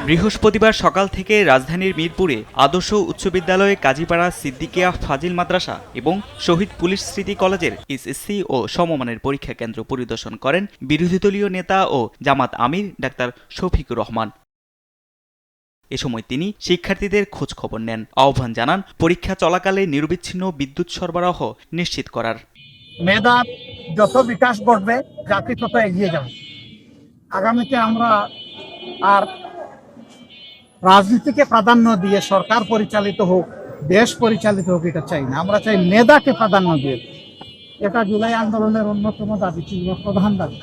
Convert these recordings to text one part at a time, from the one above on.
বৃহস্পতিবার সকাল থেকে রাজধানীর মিরপুরে আদর্শ উচ্চ বিদ্যালয়ে কাজীপাড়া সিদ্দিকিয়া ফাজিল মাদ্রাসা এবং শহীদ পুলিশ স্মৃতি কলেজের এসএসসি ও সমমানের পরীক্ষা কেন্দ্র পরিদর্শন করেন বিরোধী দলীয় নেতা ও জামাত আমির ডাক্তার শফিকুর রহমান। এ সময় তিনি শিক্ষার্থীদের খোঁজ খবর নেন, আহ্বান জানান পরীক্ষা চলাকালে নিরবিচ্ছিন্ন বিদ্যুৎ সরবরাহ নিশ্চিত করার। মেধার যত বিকাশ ঘটবে জাতি তত এগিয়ে যাবে। আগামীতে আমরা আর রাজনীতিকে প্রাধান্য দিয়ে সরকার পরিচালিত হোক, দেশ পরিচালিত হোক, এটা চাই না। আমরা চাই মেধাকে প্রাধান্য দিয়ে। এটা জুলাই আন্দোলনের অন্যতম দাবি ছিল, প্রধান দাবি।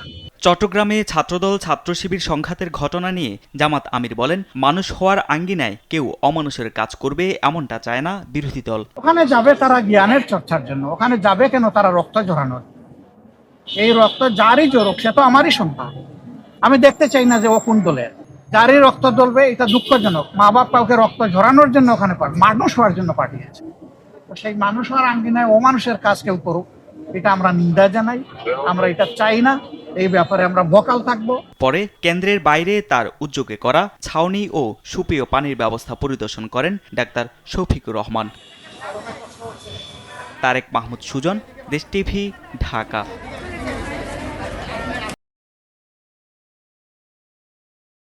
চট্টগ্রামে ছাত্রদল ছাত্র শিবির সংঘাতের ঘটনা নিয়ে জামাত আমির বলেন, মানুষ হওয়ার আঙ্গিনায় কেউ অমানুষের কাজ করবে এমনটা চায় না বিরোধী দল। ওখানে যাবে তারা জ্ঞানের চর্চার জন্য, ওখানে যাবে কেন তারা রক্ত ঝরানোর। এই রক্ত যারই জোরক সে তো আমারই সন্তান। আমি দেখতে চাই না যে ও কোন দলের। যারই রক্ত জ্বলবে এটা দুঃখজনক। মা বাপ কাউকে রক্ত ঝরানোর জন্য ওখানে মানুষ হওয়ার জন্য পাঠিয়েছে। তো সেই মানুষ হওয়ার আঙ্গিনায় অমানুষের কাজ কেউ করুক, এটা আমরা নিন্দা জানাই, আমরা এটা চাই না। এই ব্যাপারে আমরা ভোকাল থাকব। পরে কেন্দ্রের বাইরে তার উদ্যোগে করা ছাউনি ও সুপেয় পানির ব্যবস্থা পরিদর্শন করেন ডাক্তার শফিকুর রহমান। তারেক মাহমুদ সুজন, দেশ টিভি, ঢাকা।